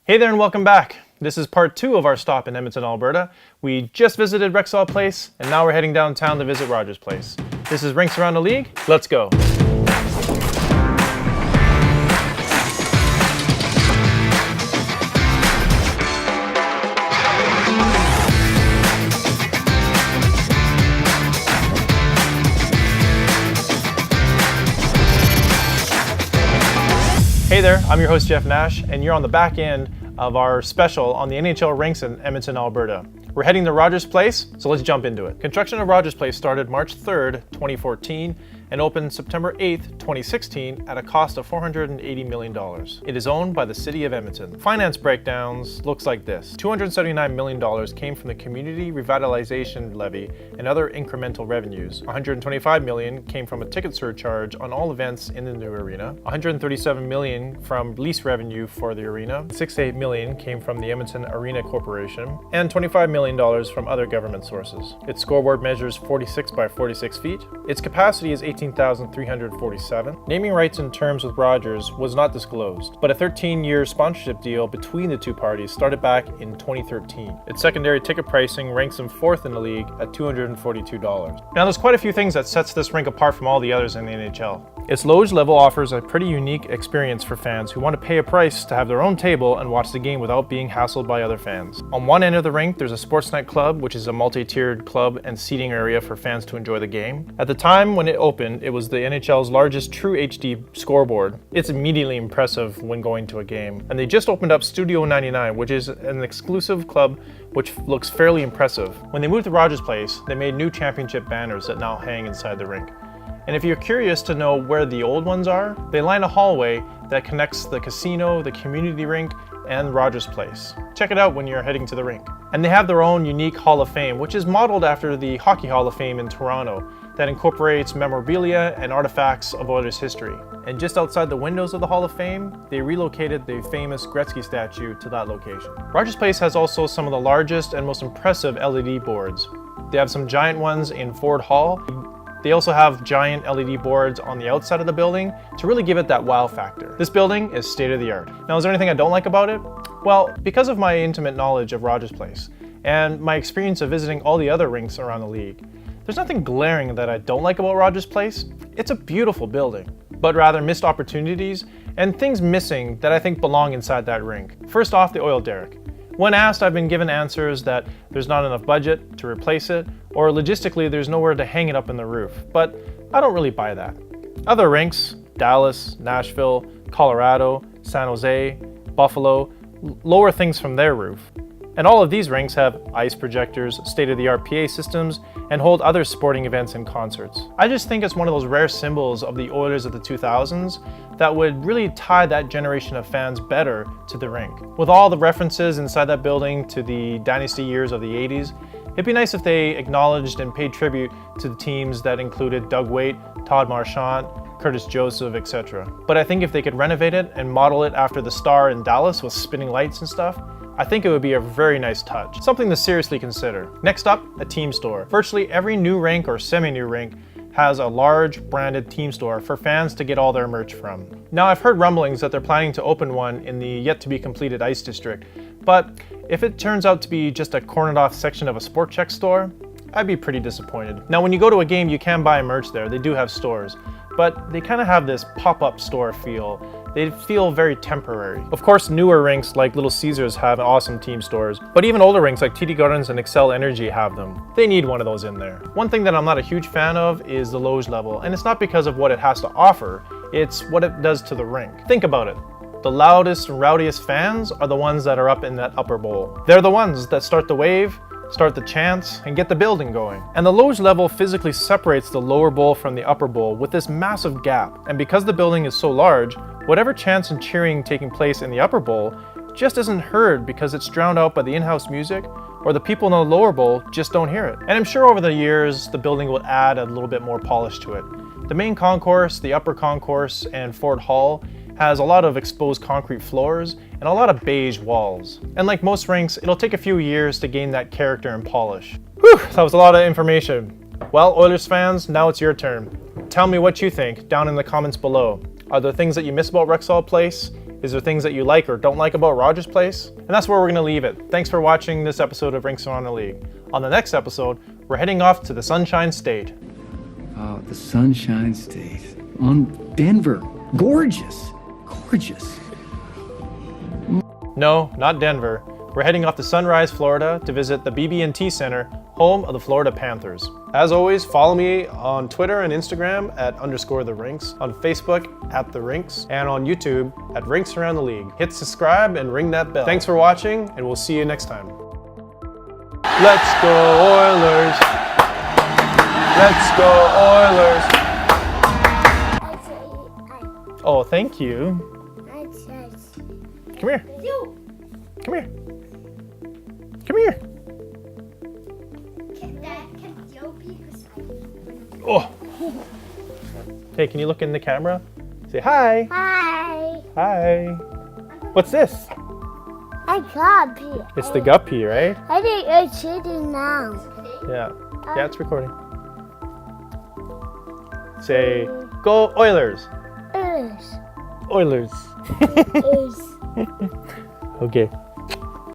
Hey there and welcome back. This is part 2 of our stop in Edmonton, Alberta. We just visited Rexall Place and now we're heading downtown to visit Rogers Place. This is Rinks Around the League. Let's go. Hey there, I'm your host Jeff Nash, and you're on the back end of our special on the NHL rinks in Edmonton, Alberta. We're heading to Rogers Place, so let's jump into it. Construction of Rogers Place started March 3rd, 2014, and opened September 8th, 2016 at a cost of $480 million. It is owned by the City of Edmonton. Finance breakdowns looks like this. $279 million came from the Community Revitalization Levy and other incremental revenues. $125 million came from a ticket surcharge on all events in the new arena. $137 million from lease revenue for the arena. $68 million came from the Edmonton Arena Corporation, and $25 million from other government sources. Its scoreboard measures 46 by 46 feet. Its capacity is 18,347. Naming rights and terms with Rogers was not disclosed, but a 13-year sponsorship deal between the two parties started back in 2013. Its secondary ticket pricing ranks them 4th in the league at $242. Now there's quite a few things that sets this rink apart from all the others in the NHL. Its loge level offers a pretty unique experience for fans who want to pay a price to have their own table and watch the game without being hassled by other fans. On one end of the rink, there's a sports nightclub, which is a multi-tiered club and seating area for fans to enjoy the game. At the time when it opened, it was the NHL's largest true HD scoreboard. It's immediately impressive when going to a game. And they just opened up Studio 99, which is an exclusive club which looks fairly impressive. When they moved to Rogers Place, they made new championship banners that now hang inside the rink. And if you're curious to know where the old ones are, they line a hallway that connects the casino, the community rink, and Rogers Place. Check it out when you're heading to the rink. And they have their own unique Hall of Fame, which is modeled after the Hockey Hall of Fame in Toronto, that incorporates memorabilia and artifacts of Oilers history. And just outside the windows of the Hall of Fame, they relocated the famous Gretzky statue to that location. Rogers Place has also some of the largest and most impressive LED boards. They have some giant ones in Ford Hall. They also have giant LED boards on the outside of the building to really give it that wow factor. This building is state of the art. Now, is there anything I don't like about it? Well, because of my intimate knowledge of Rogers Place and my experience of visiting all the other rinks around the league, there's nothing glaring that I don't like about Rogers Place. It's a beautiful building, but rather missed opportunities and things missing that I think belong inside that rink. First off, the oil derrick. When asked, I've been given answers that there's not enough budget to replace it, or logistically there's nowhere to hang it up in the roof, but I don't really buy that. Other rinks, Dallas, Nashville, Colorado, San Jose, Buffalo, lower things from their roof. And all of these rinks have ice projectors, state-of-the-art PA systems, and hold other sporting events and concerts. I just think it's one of those rare symbols of the Oilers of the 2000s that would really tie that generation of fans better to the rink. With all the references inside that building to the dynasty years of the 80s, it'd be nice if they acknowledged and paid tribute to the teams that included Doug Weight, Todd Marchant, Curtis Joseph, etc. But I think if they could renovate it and model it after the Star in Dallas with spinning lights and stuff, I think it would be a very nice touch. Something to seriously consider. Next up, a team store. Virtually every new rink or semi-new rink has a large branded team store for fans to get all their merch from. Now, I've heard rumblings that they're planning to open one in the yet to be completed Ice District, but if it turns out to be just a cornered off section of a Sport Chek store, I'd be pretty disappointed. Now, when you go to a game, you can buy merch there. They do have stores, but they kind of have this pop-up store feel. They feel very temporary. Of course, newer rinks like Little Caesars have awesome team stores, but even older rinks like TD Gardens and Excel Energy have them. They need one of those in there. One thing that I'm not a huge fan of is the loge level, and it's not because of what it has to offer, it's what it does to the rink. Think about it. The loudest and rowdiest fans are the ones that are up in that upper bowl. They're the ones that start the wave, start the chants, and get the building going. And the loge level physically separates the lower bowl from the upper bowl with this massive gap. And because the building is so large, whatever chants and cheering taking place in the upper bowl just isn't heard because it's drowned out by the in-house music, or the people in the lower bowl just don't hear it. And I'm sure over the years, the building will add a little bit more polish to it. The main concourse, the upper concourse, and Ford Hall has a lot of exposed concrete floors and a lot of beige walls. And like most rinks, it'll take a few years to gain that character and polish. Whew, that was a lot of information. Well, Oilers fans, now it's your turn. Tell me what you think down in the comments below. Are there things that you miss about Rexall Place? Is there things that you like or don't like about Rogers Place? And that's where we're going to leave it. Thanks for watching this episode of Rinks Around the League. On the next episode, we're heading off to the Sunshine State. Oh, the Sunshine State. On Denver. Gorgeous. Gorgeous. No, not Denver. We're heading off to Sunrise, Florida to visit the BB&T Center, home of the Florida Panthers. As always, follow me on Twitter and Instagram at _theRinks, on Facebook at The Rinks, and on YouTube at Rinks Around the League. Hit subscribe and ring that bell. Thanks for watching, and we'll see you next time. Let's go Oilers! Let's go Oilers! Oh, thank you. Come here. Come here. Come here. Oh. Hey, can you look in the camera? Say hi. Hi. Hi. What's this? I got pee. It's the guppy, right? I think it's sitting now. Yeah. Yeah, it's recording. Say, go Oilers. Is. Oilers. Is. Okay.